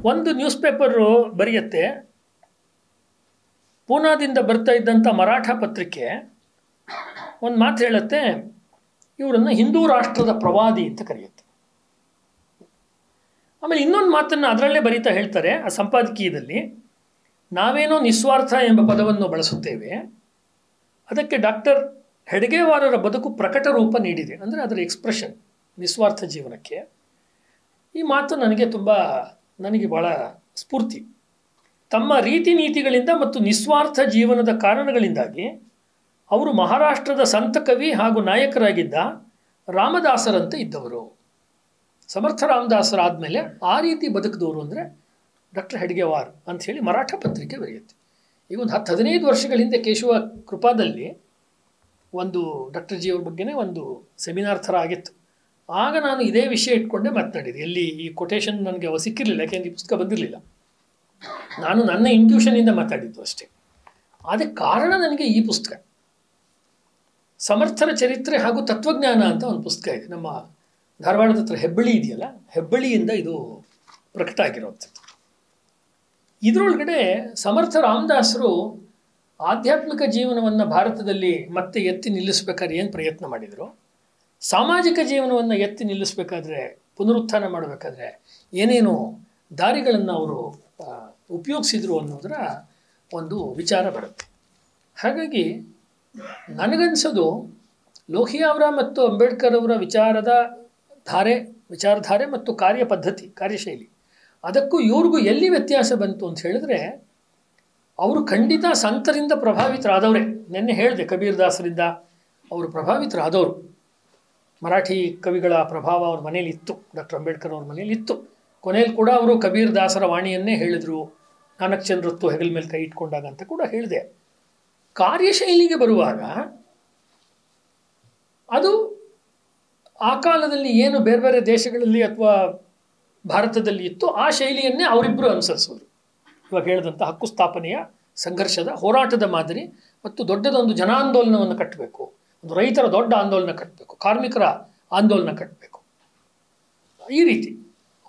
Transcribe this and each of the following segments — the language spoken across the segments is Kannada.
ಒಂದು ನ್ಯೂಸ್ ಪೇಪರು ಬರೆಯುತ್ತೆ, ಪೂನಾದಿಂದ ಬರ್ತಾ ಇದ್ದಂಥ ಮರಾಠ ಪತ್ರಿಕೆ ಒಂದು ಮಾತು ಹೇಳುತ್ತೆ, ಇವರನ್ನು ಹಿಂದೂ ರಾಷ್ಟ್ರದ ಪ್ರವಾದಿ ಅಂತ ಕರೆಯುತ್ತೆ. ಆಮೇಲೆ ಇನ್ನೊಂದು ಮಾತನ್ನು ಅದರಲ್ಲೇ ಬರೀತಾ ಹೇಳ್ತಾರೆ ಆ ಸಂಪಾದಕೀಯದಲ್ಲಿ, ನಾವೇನೋ ನಿಸ್ವಾರ್ಥ ಎಂಬ ಪದವನ್ನು ಬಳಸುತ್ತೇವೆ, ಅದಕ್ಕೆ ಡಾಕ್ಟರ್ ಹೆಡ್ಗೇವಾರರ ಬದುಕು ಪ್ರಕಟ ರೂಪ ನೀಡಿದೆ. ಅಂದರೆ ಅದರ ಎಕ್ಸ್ಪ್ರೆಷನ್ ನಿಸ್ವಾರ್ಥ ಜೀವನಕ್ಕೆ. ಈ ಮಾತು ನನಗೆ ಭಾಳ ಸ್ಫೂರ್ತಿ. ತಮ್ಮ ರೀತಿ ನೀತಿಗಳಿಂದ ಮತ್ತು ನಿಸ್ವಾರ್ಥ ಜೀವನದ ಕಾರಣಗಳಿಂದಾಗಿ ಅವರು ಮಹಾರಾಷ್ಟ್ರದ ಸಂತ ಕವಿ ಹಾಗೂ ನಾಯಕರಾಗಿದ್ದ ರಾಮದಾಸರಂತೆ ಇದ್ದವರು. ಸಮರ್ಥ ರಾಮದಾಸರಾದಮೇಲೆ ಆ ರೀತಿ ಬದುಕಿದವರು ಅಂದರೆ ಡಾಕ್ಟರ್ ಹೆಡ್ಗೇವಾರ್ ಅಂಥೇಳಿ ಮರಾಠ ಪತ್ರಿಕೆ ಬರೆಯುತ್ತೆ. ಈಗ ಒಂದು 10-15 ವರ್ಷಗಳ ಹಿಂದೆ ಕೇಶವ ಕೃಪಾದಲ್ಲಿ ಒಂದು ಡಾಕ್ಟರ್ ಜಿ ಅವ್ರ ಬಗ್ಗೆನೇ ಒಂದು ಸೆಮಿನಾರ್ ಥರ ಆಗಿತ್ತು. ಆಗ ನಾನು ಇದೇ ವಿಷಯ ಇಟ್ಕೊಂಡೆ ಮಾತನಾಡಿದೆ. ಎಲ್ಲಿ ಈ ಕೊಟೇಶನ್ ನನಗೆ ಸಿಕ್ಕಿರಲಿಲ್ಲ, ಯಾಕೆಂದರೆ ಈ ಪುಸ್ತಕ ಬಂದಿರಲಿಲ್ಲ. ನಾನು ನನ್ನ ಇಂಟ್ಯೂಷನಿಂದ ಮಾತಾಡಿದ್ದು ಅಷ್ಟೇ. ಅದಕ್ಕೆ ಕಾರಣ ನನಗೆ ಈ ಪುಸ್ತಕ ಸಮರ್ಥರ ಚರಿತ್ರೆ ಹಾಗೂ ತತ್ವಜ್ಞಾನ ಅಂತ ಒಂದು ಪುಸ್ತಕ ಇದೆ. ನಮ್ಮ ಧಾರವಾಡದ ಹತ್ರ ಹೆಬ್ಬಳ್ಳಿ ಇದೆಯಲ್ಲ, ಹೆಬ್ಬಳ್ಳಿಯಿಂದ ಇದು ಪ್ರಕಟ ಆಗಿರೋವಂಥದ್ದು. ಇದರೊಳಗಡೆ ಸಮರ್ಥ ರಾಮದಾಸರು ಆಧ್ಯಾತ್ಮಿಕ ಜೀವನವನ್ನು ಭಾರತದಲ್ಲಿ ಮತ್ತೆ ಎತ್ತಿ ನಿಲ್ಲಿಸಬೇಕಾದ್ರೆ ಏನು ಪ್ರಯತ್ನ ಮಾಡಿದರು, ಸಾಮಾಜಿಕ ಜೀವನವನ್ನು ಎತ್ತಿ ನಿಲ್ಲಿಸಬೇಕಾದ್ರೆ, ಪುನರುತ್ಥಾನ ಮಾಡಬೇಕಾದ್ರೆ ಏನೇನು ದಾರಿಗಳನ್ನು ಅವರು ಉಪಯೋಗಿಸಿದರು ಅನ್ನೋದರ ಒಂದು ವಿಚಾರ ಬರುತ್ತೆ. ಹಾಗಾಗಿ ನನಗನ್ಸೋದು ಲೋಹಿಯಾ ಅವರ ಮತ್ತು ಅಂಬೇಡ್ಕರ್ ಅವರ ವಿಚಾರಧಾರೆ ಮತ್ತು ಕಾರ್ಯಶೈಲಿ ಅದಕ್ಕೂ ಇವ್ರಿಗೂ ಎಲ್ಲಿ ವ್ಯತ್ಯಾಸ ಬಂತು ಅಂತ ಹೇಳಿದ್ರೆ, ಅವರು ಖಂಡಿತ ಸಂತರಿಂದ ಪ್ರಭಾವಿತರಾದವರೇ. ನೆನ್ನೆ ಹೇಳಿದೆ, ಕಬೀರ್ ದಾಸರಿಂದ ಅವರು ಪ್ರಭಾವಿತರಾದವರು. ಮರಾಠಿ ಕವಿಗಳ ಪ್ರಭಾವ ಅವ್ರ ಮನೇಲಿ ಇತ್ತು, ಡಾಕ್ಟರ್ ಅಂಬೇಡ್ಕರ್ ಅವ್ರ ಮನೇಲಿ ಇತ್ತು. ಕೊನೆಯಲ್ಲಿ ಕೂಡ ಅವರು ಕಬೀರ್ ದಾಸರ ವಾಣಿಯನ್ನೇ ಹೇಳಿದರು, ನಾನಕ್ ಚಂದ್ರತ್ತು ಹೆಗಲ ಮೇಲೆ ಕೈ ಇಟ್ಕೊಂಡಾಗ ಅಂತ ಕೂಡ ಹೇಳಿದೆ. ಕಾರ್ಯಶೈಲಿಗೆ ಬರುವಾಗ ಅದು ಆ ಕಾಲದಲ್ಲಿ ಏನು ಬೇರೆ ಬೇರೆ ದೇಶಗಳಲ್ಲಿ ಅಥವಾ ಭಾರತದಲ್ಲಿ ಇತ್ತು ಆ ಶೈಲಿಯನ್ನೇ ಅವರಿಬ್ಬರು ಅನುಸರಿಸಿದ್ರು. ಇವಾಗ ಹೇಳಿದಂಥ ಹಕ್ಕು ಸ್ಥಾಪನೆಯ ಸಂಘರ್ಷದ ಹೋರಾಟದ ಮಾದರಿ ಮತ್ತು ದೊಡ್ಡದೊಂದು ಜನಾಂದೋಲನವನ್ನು ಕಟ್ಟಬೇಕು, ಒಂದು ರೈತರ ದೊಡ್ಡ ಆಂದೋಲನ ಕಟ್ಟಬೇಕು, ಕಾರ್ಮಿಕರ ಆಂದೋಲನ ಕಟ್ಟಬೇಕು, ಈ ರೀತಿ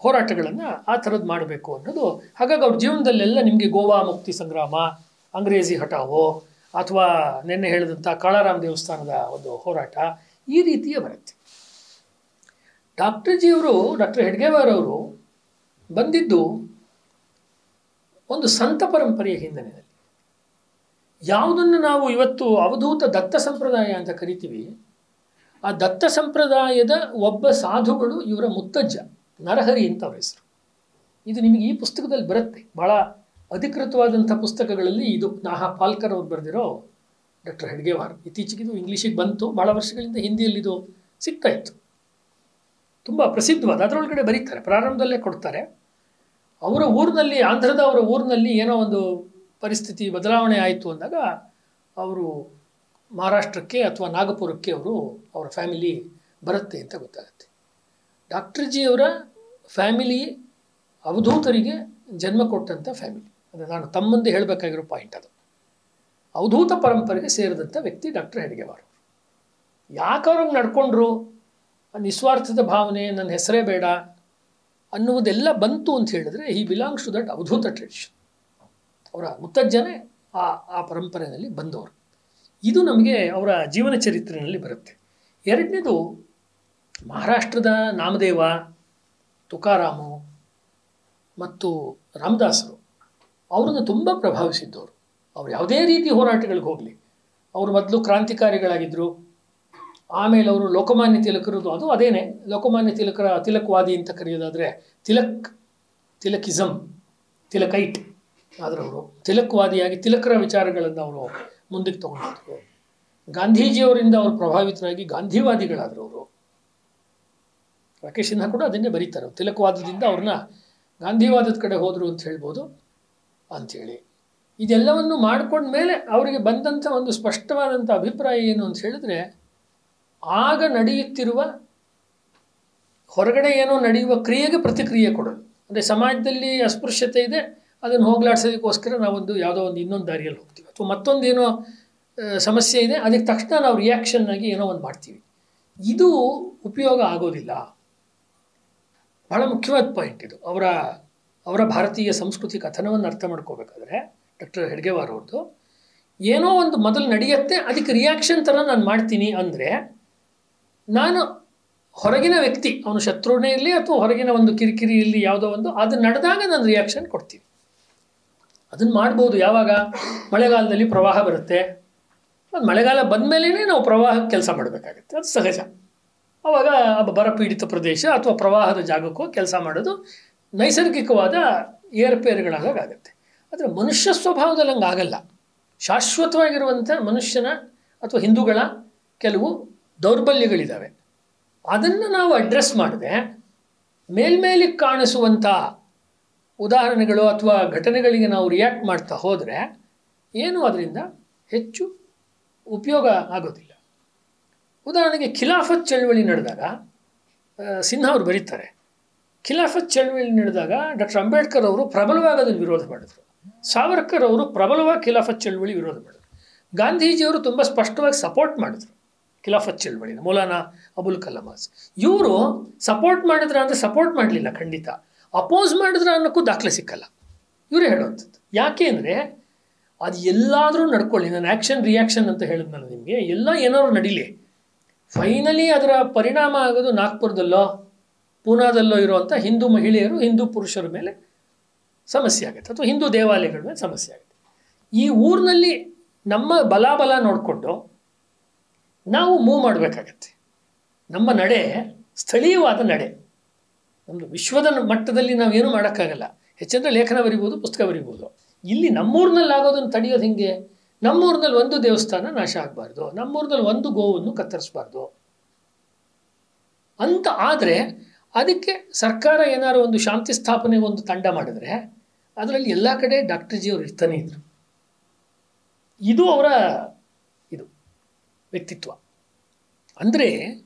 ಹೋರಾಟಗಳನ್ನು ಆ ಥರದ್ದು ಮಾಡಬೇಕು ಅನ್ನೋದು. ಹಾಗಾಗಿ ಅವ್ರ ಜೀವನದಲ್ಲೆಲ್ಲ ನಿಮಗೆ ಗೋವಾ ಮುಕ್ತಿ ಸಂಗ್ರಾಮ, ಅಂಗ್ರೇಜಿ ಹಟಾವೋ ಅಥವಾ ನಿನ್ನೆ ಹೇಳಿದಂಥ ಕಾಳಾರಾಮ್ ದೇವಸ್ಥಾನದ ಒಂದು ಹೋರಾಟ, ಈ ರೀತಿಯೇ ಬರುತ್ತೆ. ಡಾಕ್ಟರ್ ಹೆಡ್ಗೇವಾರ್ ಅವರು ಬಂದಿದ್ದು ಒಂದು ಸಂತ ಪರಂಪರೆಯ ಹಿನ್ನೆಲೆಯಲ್ಲಿ. ಯಾವುದನ್ನು ನಾವು ಇವತ್ತು ಅವಧೂತ ದತ್ತ ಸಂಪ್ರದಾಯ ಅಂತ ಕರಿತೀವಿ, ಆ ದತ್ತ ಸಂಪ್ರದಾಯದ ಒಬ್ಬ ಸಾಧುಗಳು ಇವರ ಮುತ್ತಜ್ಜ ನರಹರಿ ಅಂತ ಅವರ ಹೆಸರು. ಇದು ನಿಮಗೆ ಈ ಪುಸ್ತಕದಲ್ಲಿ ಬರುತ್ತೆ. ಭಾಳ ಅಧಿಕೃತವಾದಂಥ ಪುಸ್ತಕಗಳಲ್ಲಿ ಇದು ನಾಹಾ ಪಾಲ್ಕರ್ ಅವ್ರು ಬರೆದಿರೋ ಡಾಕ್ಟರ್ ಹೆಡ್ಗೇವಾರ್. ಇತ್ತೀಚೆಗಿದು ಇಂಗ್ಲೀಷಿಗೆ ಬಂತು, ಭಾಳ ವರ್ಷಗಳಿಂದ ಹಿಂದಿಯಲ್ಲಿ ಇದು ಸಿಗ್ತಾ ಇತ್ತು. ತುಂಬ ಪ್ರಸಿದ್ಧವಾದ, ಅದರೊಳಗಡೆ ಬರೀತಾರೆ, ಪ್ರಾರಂಭದಲ್ಲೇ ಕೊಡ್ತಾರೆ. ಅವರ ಊರಿನಲ್ಲಿ, ಆಂಧ್ರದ ಅವರ ಊರಿನಲ್ಲಿ ಏನೋ ಒಂದು ಪರಿಸ್ಥಿತಿ ಬದಲಾವಣೆ ಆಯಿತು ಅಂದಾಗ ಅವರು ಮಹಾರಾಷ್ಟ್ರಕ್ಕೆ ಅಥವಾ ನಾಗಪುರಕ್ಕೆ ಅವರ ಫ್ಯಾಮಿಲಿ ಬರುತ್ತೆ ಅಂತ ಗೊತ್ತಾಗುತ್ತೆ. ಡಾಕ್ಟರ್ ಜಿ ಅವರ ಫ್ಯಾಮಿಲಿ ಅವಧೂತರಿಗೆ ಜನ್ಮ ಕೊಟ್ಟಂಥ ಫ್ಯಾಮಿಲಿ. ಅಂದರೆ ನಾನು ತಮ್ಮ ಮುಂದೆ ಹೇಳಬೇಕಾಗಿರೋ ಪಾಯಿಂಟ್ ಅದು. ಅವಧೂತ ಪರಂಪರೆಗೆ ಸೇರಿದಂಥ ವ್ಯಕ್ತಿ ಡಾಕ್ಟರ್ ಹೆಡ್ಗೇವಾರ್. ಯಾಕೆ ಅವ್ರಿಗೆ ನಡ್ಕೊಂಡ್ರು, ನಿಸ್ವಾರ್ಥದ ಭಾವನೆ, ನನ್ನ ಹೆಸರೇ ಬೇಡ ಅನ್ನುವುದೆಲ್ಲ ಬಂತು ಅಂತ ಹೇಳಿದ್ರೆ, ಹಿ belongs to that Avadhuta tradition. ಅವರ ಮುತ್ತಜ್ಜನೇ ಆ ಪರಂಪರೆಯಲ್ಲಿ ಬಂದವರು. ಇದು ನಮಗೆ ಅವರ ಜೀವನ ಚರಿತ್ರೆಯಲ್ಲಿ ಬರುತ್ತೆ. ಎರಡನೇದು, ಮಹಾರಾಷ್ಟ್ರದ ನಾಮದೇವ, ತುಕಾರಾಮು ಮತ್ತು ರಾಮದಾಸರು ಅವರನ್ನು ತುಂಬ ಪ್ರಭಾವಿಸಿದ್ದವರು. ಅವರು ಯಾವುದೇ ರೀತಿ ಹೋರಾಟಗಳಿಗೆ ಹೋಗಲಿ, ಅವರು ಮೊದಲು ಕ್ರಾಂತಿಕಾರಿಗಳಾಗಿದ್ದರು. ಆಮೇಲೆ ಅವರು ಲೋಕಮಾನ್ಯ ತಿಲಕರದು, ಅದು ಅದೇನೆ, ಲೋಕಮಾನ್ಯ ತಿಲಕವಾದಿ ಅಂತ ಕರೆಯೋದಾದರೆ ತಿಲಕೈಟ್ ಆದರವರು ತಿಲಕವಾದಿಯಾಗಿ ತಿಲಕರ ವಿಚಾರಗಳನ್ನು ಅವರು ಮುಂದಕ್ಕೆ ತಗೊಂಡಿದ್ರು. ಗಾಂಧೀಜಿಯವರಿಂದ ಅವರು ಪ್ರಭಾವಿತರಾಗಿ ಗಾಂಧಿವಾದಿಗಳಾದರು ಅವರು. ರಾಕೇಶ್ ಸಿನ್ಹಾ ಕೂಡ ಅದನ್ನೇ ಬರೀತಾರೆ, ತಿಲಕವಾದದಿಂದ ಅವ್ರನ್ನ ಗಾಂಧಿವಾದದ ಕಡೆ ಹೋದರು ಅಂತ ಹೇಳ್ಬೋದು ಅಂಥೇಳಿ. ಇದೆಲ್ಲವನ್ನು ಮಾಡ್ಕೊಂಡ್ಮೇಲೆ ಅವರಿಗೆ ಬಂದಂಥ ಒಂದು ಸ್ಪಷ್ಟವಾದಂಥ ಅಭಿಪ್ರಾಯ ಏನು ಅಂತ ಹೇಳಿದ್ರೆ, ಆಗ ನಡೆಯುತ್ತಿರುವ ಹೊರಗಡೆ ಏನೋ ನಡೆಯುವ ಕ್ರಿಯೆಗೆ ಪ್ರತಿಕ್ರಿಯೆ ಕೊಡೋದು. ಅಂದರೆ ಸಮಾಜದಲ್ಲಿ ಅಸ್ಪೃಶ್ಯತೆ ಇದೆ, ಅದನ್ನು ಹೋಗಲಾಡಿಸೋದಕ್ಕೋಸ್ಕರ ನಾವೊಂದು ಯಾವುದೋ ಒಂದು ಇನ್ನೊಂದು ದಾರಿಯಲ್ಲಿ ಹೋಗ್ತೀವಿ, ಅಥವಾ ಮತ್ತೊಂದೇನೋ ಸಮಸ್ಯೆ ಇದೆ, ಅದಕ್ಕೆ ತಕ್ಷಣ ನಾವು ರಿಯಾಕ್ಷನ್ ಆಗಿ ಏನೋ ಒಂದು ಮಾಡ್ತೀವಿ. ಇದು ಉಪಯೋಗ ಆಗೋದಿಲ್ಲ. ಬಹಳ ಮುಖ್ಯವಾದ ಪಾಯಿಂಟ್ ಇದು. ಅವರ ಅವರ ಭಾರತೀಯ ಸಂಸ್ಕೃತಿ ಕಥನವನ್ನು ಅರ್ಥ ಮಾಡ್ಕೋಬೇಕಾದ್ರೆ ಡಾಕ್ಟರ್ ಹೆಡ್ಗೇವಾರ್ ಅವ್ರದ್ದು ಏನೋ ಒಂದು ಮೊದಲು ನಡೆಯುತ್ತೆ, ಅದಕ್ಕೆ ರಿಯಾಕ್ಷನ್ ಥರ ನಾನು ಮಾಡ್ತೀನಿ ಅಂದರೆ, ನಾನು ಹೊರಗಿನ ವ್ಯಕ್ತಿ, ಅವನು ಶತ್ರುನೇ ಇರಲಿ ಅಥವಾ ಹೊರಗಿನ ಒಂದು ಕಿರಿಕಿರಿ ಇರಲಿ, ಯಾವುದೋ ಒಂದು ಅದು ನಡೆದಾಗ ನಾನು ರಿಯಾಕ್ಷನ್ ಕೊಡ್ತೀನಿ. ಅದನ್ನು ಮಾಡ್ಬೋದು. ಯಾವಾಗ? ಮಳೆಗಾಲದಲ್ಲಿ ಪ್ರವಾಹ ಬರುತ್ತೆ, ಅದು ಮಳೆಗಾಲ ಬಂದ ಮೇಲೇ ನಾವು ಪ್ರವಾಹಕ್ಕೆ ಕೆಲಸ ಮಾಡಬೇಕಾಗತ್ತೆ, ಅದು ಸಹಜ. ಆವಾಗ ಬರಪೀಡಿತ ಪ್ರದೇಶ ಅಥವಾ ಪ್ರವಾಹದ ಜಾಗಕ್ಕೂ ಕೆಲಸ ಮಾಡೋದು ನೈಸರ್ಗಿಕವಾದ ಏರುಪೇರುಗಳಾಗತ್ತೆ. ಆದರೆ ಮನುಷ್ಯ ಸ್ವಭಾವದಲ್ಲಿ ಹಂಗೆ ಆಗಲ್ಲ. ಶಾಶ್ವತವಾಗಿರುವಂಥ ಮನುಷ್ಯನ ಅಥವಾ ಹಿಂದೂಗಳ ಕೆಲವು ದೌರ್ಬಲ್ಯಗಳಿದ್ದಾವೆ. ಅದನ್ನು ನಾವು ಅಡ್ರೆಸ್ ಮಾಡದೆ ಮೇಲ್ಮೇಲಿಗೆ ಕಾಣಿಸುವಂಥ ಉದಾಹರಣೆಗಳು ಅಥವಾ ಘಟನೆಗಳಿಗೆ ನಾವು ರಿಯಾಕ್ಟ್ ಮಾಡ್ತಾ ಹೋದರೆ ಏನು ಅದರಿಂದ ಹೆಚ್ಚು ಉಪಯೋಗ ಆಗೋದಿಲ್ಲ. ಉದಾಹರಣೆಗೆ ಖಿಲಾಫತ್ ಚಳವಳಿ ನಡೆದಾಗ ಸಿನ್ಹಾ ಅವರು ಬರೀತಾರೆ, ಖಿಲಾಫತ್ ಚಳವಳಿ ನಡೆದಾಗ ಡಾಕ್ಟರ್ ಅಂಬೇಡ್ಕರ್ ಅವರು ಪ್ರಬಲವಾಗಿ ಅದನ್ನು ವಿರೋಧ ಮಾಡಿದರು. ಸಾವರ್ಕರ್ ಅವರು ಪ್ರಬಲವಾಗಿ ಖಿಲಾಫತ್ ಚಳವಳಿ ವಿರೋಧ ಮಾಡಿದರು. ಗಾಂಧೀಜಿಯವರು ತುಂಬ ಸ್ಪಷ್ಟವಾಗಿ ಸಪೋರ್ಟ್ ಮಾಡಿದ್ರು ಖಿಲಾಫತ್ ಚಳವಳಿನ, ಮೌಲಾನಾ ಅಬುಲ್ ಕಲಾಂ ಆಜಾದ್. ಇವರು ಸಪೋರ್ಟ್ ಮಾಡಿದ್ರ ಅಂದರೆ ಸಪೋರ್ಟ್ ಮಾಡಲಿಲ್ಲ, ಖಂಡಿತ ಅಪೋಸ್ ಮಾಡಿದ್ರ ಅನ್ನೋಕ್ಕೂ ದಾಖಲೆ ಸಿಕ್ಕಲ್ಲ. ಇವರೇ ಹೇಳುವಂಥದ್ದು. ಯಾಕೆ ಅಂದರೆ ಅದು ಎಲ್ಲಾದರೂ ನಡ್ಕೊಳ್ಳಿ, ನಾನು ಆ್ಯಕ್ಷನ್ ರಿಯಾಕ್ಷನ್ ಅಂತ ಹೇಳಿದ್ನಲ್ಲ ನಿಮಗೆ, ಎಲ್ಲ ಏನಾದ್ರು ನಡೀಲಿ, ಫೈನಲಿ ಅದರ ಪರಿಣಾಮ ಆಗೋದು ನಾಗ್ಪುರದಲ್ಲೋ ಪೂನಾದಲ್ಲೋ ಇರುವಂಥ ಹಿಂದೂ ಮಹಿಳೆಯರು ಹಿಂದೂ ಪುರುಷರ ಮೇಲೆ ಸಮಸ್ಯೆ ಆಗುತ್ತೆ, ಅಥವಾ ಹಿಂದೂ ದೇವಾಲಯಗಳ ಮೇಲೆ ಸಮಸ್ಯೆ ಆಗುತ್ತೆ. ಈ ಊರಿನಲ್ಲಿ ನಮ್ಮ ಬಲಾಬಲ ನೋಡಿಕೊಂಡು ನಾವು ಮೂವ್ ಮಾಡಬೇಕಾಗತ್ತೆ. ನಮ್ಮ ನಡೆ ಸ್ಥಳೀಯವಾದ ನಡೆ. ನಮ್ಮದು ವಿಶ್ವದ ಮಟ್ಟದಲ್ಲಿ ನಾವೇನು ಮಾಡೋಕ್ಕಾಗಲ್ಲ. ಹೆಚ್ಚಂದರೆ ಲೇಖನ ಬರಿಬೋದು, ಪುಸ್ತಕ ಬರಿಬೋದು. ಇಲ್ಲಿ ನಮ್ಮೂರಿನಲ್ಲಿ ಆಗೋದನ್ನು ತಡೆಯೋದು ಹಿಂಗೆ. ನಮ್ಮೂರಿನಲ್ಲಿ ಒಂದು ದೇವಸ್ಥಾನ ನಾಶ ಆಗಬಾರ್ದು, ನಮ್ಮೂರಿನಲ್ಲಿ ಒಂದು ಗೋವನ್ನು ಕತ್ತರಿಸಬಾರ್ದು ಅಂತ ಆದರೆ ಅದಕ್ಕೆ ಸರ್ಕಾರ ಏನಾದ್ರು ಒಂದು ಶಾಂತಿ ಸ್ಥಾಪನೆಗೆ ಒಂದು ತಂಡ ಮಾಡಿದ್ರೆ ಅದರಲ್ಲಿ ಎಲ್ಲ ಕಡೆ ಡಾಕ್ಟರ್ ಜಿ ಅವರು ಇರ್ತಾನೆ ಇದ್ರು. ಇದು ಅವರ ಇದು ವ್ಯಕ್ತಿತ್ವ. ಅಂದರೆ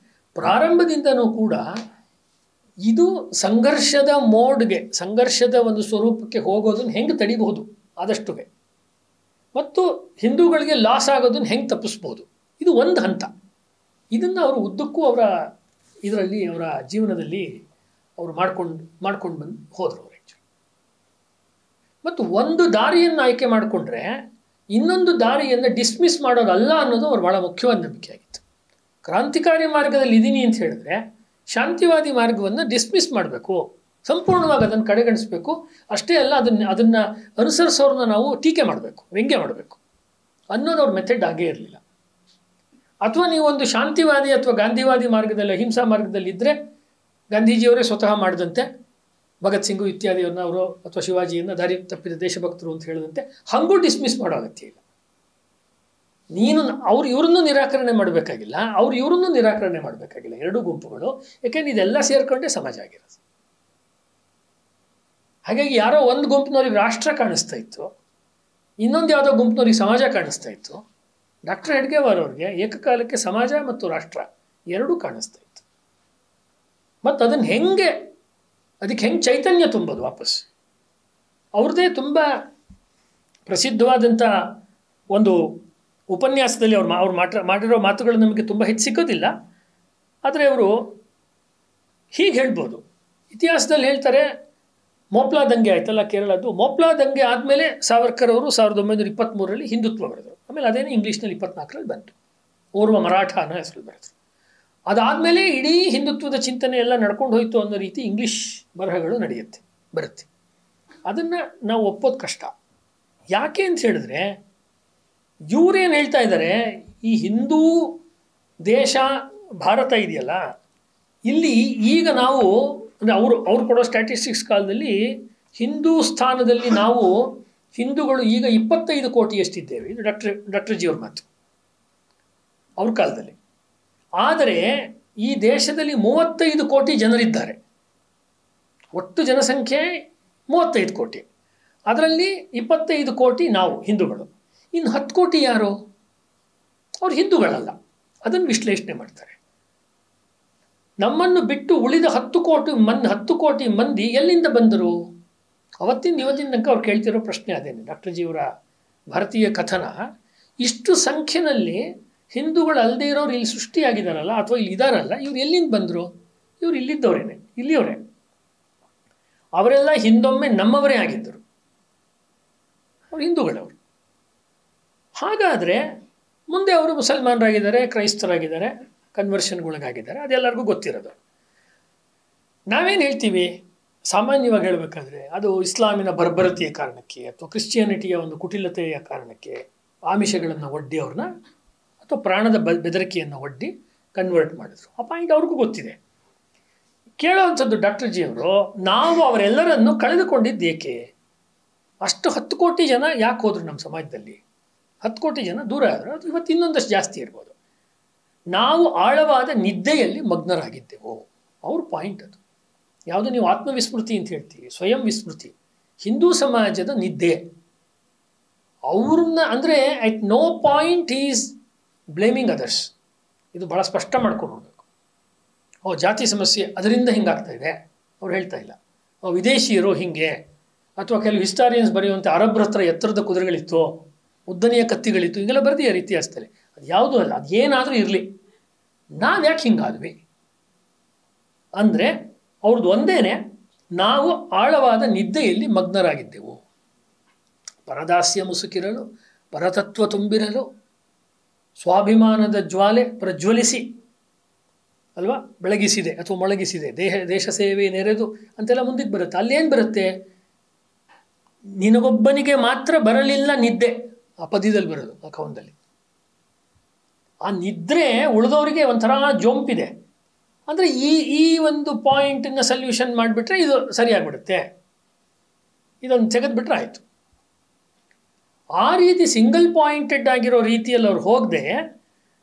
ಪ್ರಾರಂಭದಿಂದನೂ ಕೂಡ ಇದು ಸಂಘರ್ಷದ ಮೋಡ್ಗೆ, ಸಂಘರ್ಷದ ಒಂದು ಸ್ವರೂಪಕ್ಕೆ ಹೋಗೋದನ್ನು ಹೆಂಗೆ ತಡಿಬಹುದು ಆದಷ್ಟು, ಮತ್ತು ಹಿಂದೂಗಳಿಗೆ ಲಾಸ್ ಆಗೋದನ್ನು ಹೆಂಗೆ ತಪ್ಪಿಸ್ಬೋದು, ಇದು ಒಂದು ಹಂತ. ಇದನ್ನು ಅವರು ಉದ್ದಕ್ಕೂ ಅವರ ಇದರಲ್ಲಿ ಅವರ ಜೀವನದಲ್ಲಿ ಅವರು ಮಾಡ್ಕೊಂಡು ಬಂದು ಹೋದರು ಅವರು. ಮತ್ತು ಒಂದು ದಾರಿಯನ್ನು ಆಯ್ಕೆ ಮಾಡಿಕೊಂಡ್ರೆ ಇನ್ನೊಂದು ದಾರಿಯನ್ನು ಡಿಸ್ಮಿಸ್ ಮಾಡೋದಲ್ಲ ಅನ್ನೋದು ಅವ್ರು ಭಾಳ ಮುಖ್ಯವಾದ ನಂಬಿಕೆ ಆಗಿತ್ತು. ಕ್ರಾಂತಿಕಾರಿ ಮಾರ್ಗದಲ್ಲಿ ಇದ್ದೀನಿ ಅಂತ ಹೇಳಿದ್ರೆ ಶಾಂತಿವಾದಿ ಮಾರ್ಗವನ್ನು ಡಿಸ್ಮಿಸ್ ಮಾಡಬೇಕು, ಸಂಪೂರ್ಣವಾಗಿ ಅದನ್ನು ಕಡೆಗಣಿಸಬೇಕು. ಅಷ್ಟೇ ಅಲ್ಲ, ಅದನ್ನು ಅನುಸರಿಸೋರನ್ನ ನಾವು ಟೀಕೆ ಮಾಡಬೇಕು, ವ್ಯಂಗ್ಯ ಮಾಡಬೇಕು ಅನ್ನೋದು ಅವ್ರ ಮೆಥಡ್ ಆಗೇ ಇರಲಿಲ್ಲ. ಅಥವಾ ನೀವು ಒಂದು ಶಾಂತಿವಾದಿ ಅಥವಾ ಗಾಂಧಿವಾದಿ ಮಾರ್ಗದಲ್ಲಿ, ಅಹಿಂಸಾ ಮಾರ್ಗದಲ್ಲಿ ಇದ್ದರೆ ಗಾಂಧೀಜಿಯವರೇ ಸ್ವತಃ ಮಾಡಿದಂತೆ ಭಗತ್ ಸಿಂಗು ಇತ್ಯಾದಿಯವ್ರನ್ನ ಅವರು ಅಥವಾ ಶಿವಾಜಿಯನ್ನು ದಾರಿ ತಪ್ಪಿದ ದೇಶಭಕ್ತರು ಅಂತ ಹೇಳಿದಂತೆ ಹಾಗೂ ಡಿಸ್ಮಿಸ್ ಮಾಡೋ ಅಗತ್ಯ ಇಲ್ಲ. ನೀನು ಇವ್ರನ್ನೂ ನಿರಾಕರಣೆ ಮಾಡಬೇಕಾಗಿಲ್ಲ, ಇವ್ರನ್ನೂ ನಿರಾಕರಣೆ ಮಾಡಬೇಕಾಗಿಲ್ಲ, ಎರಡೂ ಗುಂಪುಗಳು. ಯಾಕೆಂದ್ರೆ ಇದೆಲ್ಲ ಸೇರ್ಕೊಂಡೇ ಸಮಾಜ ಆಗಿರೋದು. ಹಾಗಾಗಿ ಯಾರೋ ಒಂದು ಗುಂಪಿನವ್ರಿಗೆ ರಾಷ್ಟ್ರ ಕಾಣಿಸ್ತಾ ಇತ್ತು, ಇನ್ನೊಂದು ಯಾವುದೋ ಗುಂಪಿನವ್ರಿಗೆ ಸಮಾಜ ಕಾಣಿಸ್ತಾ ಇತ್ತು. ಡಾಕ್ಟರ್ ಹೆಡ್ಗೇವಾರ್ ಅವ್ರಿಗೆ ಏಕಕಾಲಕ್ಕೆ ಸಮಾಜ ಮತ್ತು ರಾಷ್ಟ್ರ ಎರಡೂ ಕಾಣಿಸ್ತಾ ಇತ್ತು. ಮತ್ತು ಅದನ್ನು ಅದಕ್ಕೆ ಹೆಂಗೆ ಚೈತನ್ಯ ತುಂಬೋದು ವಾಪಸ್. ಅವ್ರದ್ದೇ ತುಂಬ ಪ್ರಸಿದ್ಧವಾದಂಥ ಒಂದು ಉಪನ್ಯಾಸದಲ್ಲಿ ಅವ್ರು ಮಾಡಿರೋ ಮಾತುಗಳು ನಮಗೆ ತುಂಬ ಹೆಚ್ಚು ಸಿಗೋದಿಲ್ಲ. ಆದರೆ ಅವರು ಹೀಗೆ ಹೇಳ್ಬೋದು. ಇತಿಹಾಸದಲ್ಲಿ ಹೇಳ್ತಾರೆ, ಮೋಪ್ಲಾ ದಂಗೆ ಆಯ್ತಲ್ಲ ಕೇರಳದ್ದು, ಮೋಪ್ಲಾ ದಂಗೆ ಆದಮೇಲೆ ಸಾವರ್ಕರ್ ಅವರು 1923ರಲ್ಲಿ ಹಿಂದುತ್ವ ಬರೆದರು. ಆಮೇಲೆ ಅದೇನೇ ಇಂಗ್ಲೀಷ್ನಲ್ಲಿ 24ರಲ್ಲಿ ಬಂತು, ಓರ್ವ ಮರಾಠ ಅನ್ನೋ ಹೆಸರು ಬರೆದರು. ಅದಾದಮೇಲೆ ಇಡೀ ಹಿಂದುತ್ವದ ಚಿಂತನೆ ಎಲ್ಲ ನಡ್ಕೊಂಡು ಹೋಯಿತು ಅನ್ನೋ ರೀತಿ ಇಂಗ್ಲೀಷ್ ಬರಹಗಳು ಬರುತ್ತೆ. ಅದನ್ನು ನಾವು ಒಪ್ಪೋದು ಕಷ್ಟ. ಯಾಕೆ ಅಂತ ಹೇಳಿದ್ರೆ ಇವರೇನು ಹೇಳ್ತಾ ಇದ್ದಾರೆ, ಈ ಹಿಂದೂ ದೇಶ ಭಾರತ ಇದೆಯಲ್ಲ, ಇಲ್ಲಿ ಈಗ ನಾವು ಅಂದರೆ ಅವ್ರು ಕೊಡೋ ಸ್ಟ್ಯಾಟಿಸ್ಟಿಕ್ಸ್ ಕಾಲದಲ್ಲಿ ಹಿಂದೂಸ್ಥಾನದಲ್ಲಿ ನಾವು ಹಿಂದೂಗಳು ಈಗ 25 ಕೋಟಿ ಎಷ್ಟಿದ್ದೇವೆ. ಇದು ಡಾಕ್ಟರ್ ಜಿ ಅವ್ರ ಮಾತು ಅವ್ರ ಕಾಲದಲ್ಲಿ. ಆದರೆ ಈ ದೇಶದಲ್ಲಿ 35 ಕೋಟಿ ಜನರಿದ್ದಾರೆ. ಒಟ್ಟು ಜನಸಂಖ್ಯೆ 35 ಕೋಟಿ, ಅದರಲ್ಲಿ 25 ಕೋಟಿ ನಾವು ಹಿಂದೂಗಳು. ಇನ್ನು 10 ಕೋಟಿ ಯಾರು? ಅವ್ರು ಹಿಂದೂಗಳಲ್ಲ. ಅದನ್ನು ವಿಶ್ಲೇಷಣೆ ಮಾಡ್ತಾರೆ. ನಮ್ಮನ್ನು ಬಿಟ್ಟು ಉಳಿದ 10 ಕೋಟಿ ಮಂದಿ ಎಲ್ಲಿಂದ ಬಂದರು? ಅವತ್ತಿನ ಇವತ್ತಿನ ತನಕ ಅವ್ರು ಕೇಳ್ತಿರೋ ಪ್ರಶ್ನೆ ಅದೇನೆ. ಡಾಕ್ಟರ್ ಜಿಯವರ ಭಾರತೀಯ ಕಥನ, ಇಷ್ಟು ಸಂಖ್ಯೆಯಲ್ಲಿ ಹಿಂದೂಗಳು ಅಲ್ಲದೆ ಇರೋರು ಇಲ್ಲಿ ಸೃಷ್ಟಿಯಾಗಿದ್ದಾರಲ್ಲ ಅಥವಾ ಇಲ್ಲಿ ಇದ್ದಾರಲ್ಲ, ಇವ್ರು ಎಲ್ಲಿಂದ ಬಂದರು? ಇವ್ರು ಇಲ್ಲಿದ್ದವರೇನೆ, ಇಲ್ಲಿಯವರೇ. ಅವರೆಲ್ಲ ಹಿಂದೊಮ್ಮೆ ನಮ್ಮವರೇ ಆಗಿದ್ದರು, ಅವರು ಹಿಂದೂಗಳವರು. ಹಾಗಾದರೆ ಮುಂದೆ ಅವರು ಮುಸಲ್ಮಾನರಾಗಿದ್ದಾರೆ, ಕ್ರೈಸ್ತರಾಗಿದ್ದಾರೆ, ಕನ್ವರ್ಷನ್ಗೊಳಗಾಗಿದ್ದಾರೆ, ಅದೆಲ್ಲರಿಗೂ ಗೊತ್ತಿರೋದು. ನಾವೇನು ಹೇಳ್ತೀವಿ ಸಾಮಾನ್ಯವಾಗಿ ಹೇಳಬೇಕಾದ್ರೆ ಅದು ಇಸ್ಲಾಮಿನ ಬರ್ಬರತೆಯ ಕಾರಣಕ್ಕೆ ಅಥವಾ ಕ್ರಿಶ್ಚಿಯಾನಿಟಿಯ ಒಂದು ಕುಟಿಲತೆಯ ಕಾರಣಕ್ಕೆ ಆಮಿಷಗಳನ್ನು ಒಡ್ಡಿ ಅವ್ರನ್ನ ಅಥವಾ ಪ್ರಾಣದ ಬೆದರಿಕೆಯನ್ನು ಒಡ್ಡಿ ಕನ್ವರ್ಟ್ ಮಾಡಿದ್ರು. ಆ ಪಾಯಿಂಟ್ ಅವ್ರಿಗೂ ಗೊತ್ತಿದೆ. ಕೇಳೋವಂಥದ್ದು ಡಾಕ್ಟರ್ ಜಿ ಅವರು, ನಾವು ಅವರೆಲ್ಲರನ್ನು ಕಳೆದುಕೊಂಡಿದ್ದು ಏಕೆ? ಅಷ್ಟು 10 ಕೋಟಿ ಜನ ಯಾಕೆ ಹೋದ್ರು ನಮ್ಮ ಸಮಾಜದಲ್ಲಿ? 10 ಕೋಟಿ ಜನ ದೂರ ಆದರು, ಅದು ಇವತ್ತು ಇನ್ನೊಂದಷ್ಟು ಜಾಸ್ತಿ ಇರ್ಬೋದು. ನಾವು ಆಳವಾದ ನಿದ್ದೆಯಲ್ಲಿ ಮಗ್ನರಾಗಿದ್ದೆವು. ಅವ್ರ ಪಾಯಿಂಟ್ ಅದು. ಯಾವುದು ನೀವು ಆತ್ಮವಿಸ್ಮೃತಿ ಅಂತ ಹೇಳ್ತೀವಿ, ಸ್ವಯಂ ವಿಸ್ಮೃತಿ. ಹಿಂದೂ ಸಮಾಜದ ನಿದ್ದೆ ಅವ್ರನ್ನ ಅಂದರೆ at no point is blaming others. ಇದು ಭಾಳ ಸ್ಪಷ್ಟ ಮಾಡ್ಕೊಂಡು ಹೋಗ್ಬೇಕು. ಜಾತಿ ಸಮಸ್ಯೆ ಅದರಿಂದ ಹಿಂಗಾಗ್ತಾ ಇದೆ ಅವ್ರು ಹೇಳ್ತಾ ಇಲ್ಲ. ವಿದೇಶಿಯರು ಹಿಂಗೆ, ಅಥವಾ ಕೆಲವು ಹಿಸ್ಟಾರಿಯನ್ಸ್ ಬರೆಯುವಂಥ ಅರಬ್ರ ಹತ್ರ ಎತ್ತರದ ಕುದುರೆಗಳಿತ್ತು, ಉದ್ದನೆಯ ಕತ್ತಿಗಳಿತ್ತು, ಹಿಂಗೆಲ್ಲ ಬರೆದಿದ್ದಾರೆ ಇತಿಹಾಸದಲ್ಲಿ. ಅದು ಯಾವುದೂ ಅಲ್ಲ. ಅದು ಏನಾದರೂ ಇರಲಿ, ನಾವು ಯಾಕೆ ಹಿಂಗಾದ್ವಿ ಅಂದರೆ ಅವ್ರದ್ದು ಒಂದೇನೆ, ನಾವು ಆಳವಾದ ನಿದ್ದೆಯಲ್ಲಿ ಮಗ್ನರಾಗಿದ್ದೆವು. ಪರದಾಸ್ಯ ಮುಸುಕಿರಲು, ಪರತತ್ವ ತುಂಬಿರಲು, ಸ್ವಾಭಿಮಾನದ ಜ್ವಾಲೆ ಪ್ರಜ್ವಲಿಸಿ ಅಲ್ವಾ ಬೆಳಗಿಸಿದೆ ಅಥವಾ ಮೊಳಗಿಸಿದೆ, ದೇಶ ಸೇವೆ ನೆರೆದು ಅಂತೆಲ್ಲ ಮುಂದಕ್ಕೆ ಬರುತ್ತೆ. ಅಲ್ಲೇನು ಬರುತ್ತೆ? ನಿನಗೊಬ್ಬನಿಗೆ ಮಾತ್ರ ಬರಲಿಲ್ಲ ನಿದ್ದೆ, ಆ ಪದ್ಯದಲ್ಲಿ ಬರೋದು, ಆ ಕವನದಲ್ಲಿ. ಆ ನಿದ್ರೆ ಉಳಿದವರಿಗೆ ಒಂಥರ ಜೋಂಪಿದೆ. ಅಂದರೆ ಈ ಒಂದು ಪಾಯಿಂಟನ್ನು ಸಲ್ಯೂಷನ್ ಮಾಡಿಬಿಟ್ರೆ ಇದು ಸರಿಯಾಗಿಬಿಡುತ್ತೆ, ಇದೊಂದು ತೆಗೆದುಬಿಟ್ರೆ ಆಯಿತು. ಆ ರೀತಿ ಸಿಂಗಲ್ ಪಾಯಿಂಟೆಡ್ ಆಗಿರೋ ರೀತಿಯಲ್ಲಿ ಅವ್ರು ಹೋಗದೆ,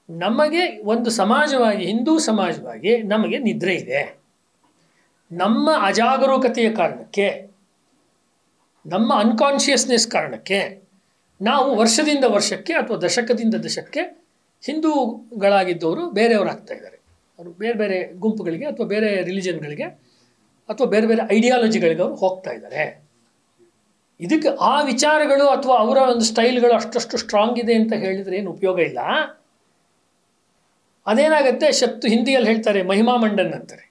ನಮಗೆ ಒಂದು ಸಮಾಜವಾಗಿ, ಹಿಂದೂ ಸಮಾಜವಾಗಿ ನಮಗೆ ನಿದ್ರೆ ಇದೆ. ನಮ್ಮ ಅಜಾಗರೂಕತೆಯ ಕಾರಣಕ್ಕೆ, ನಮ್ಮ ಅನ್ಕಾನ್ಷಿಯಸ್ನೆಸ್ ಕಾರಣಕ್ಕೆ ನಾವು ವರ್ಷದಿಂದ ವರ್ಷಕ್ಕೆ ಅಥವಾ ದಶಕದಿಂದ ದಶಕ್ಕೆ ಹಿಂದೂಗಳಾಗಿದ್ದವರು ಬೇರೆಯವರಾಗ್ತಾ ಇದ್ದಾರೆ. ಅವರು ಬೇರೆ ಬೇರೆ ಗುಂಪುಗಳಿಗೆ ಅಥವಾ ಬೇರೆ ರಿಲಿಜನ್ಗಳಿಗೆ ಅಥವಾ ಬೇರೆ ಬೇರೆ ಐಡಿಯಾಲಜಿಗಳಿಗೆ ಅವರು ಹೋಗ್ತಾ ಇದ್ದಾರೆ. ಇದಕ್ಕೆ ಆ ವಿಚಾರಗಳು ಅಥವಾ ಅವರ ಒಂದು ಸ್ಟೈಲ್ಗಳು ಅಷ್ಟಷ್ಟು ಸ್ಟ್ರಾಂಗ್ ಇದೆ ಅಂತ ಹೇಳಿದರೆ ಏನು ಉಪಯೋಗ ಇಲ್ಲ. ಅದೇನಾಗುತ್ತೆ, ಹಿಂದಿಯಲ್ಲಿ ಹೇಳ್ತಾರೆ ಮಹಿಮಾ ಮಂಡನ್ ಅಂತಾರೆ,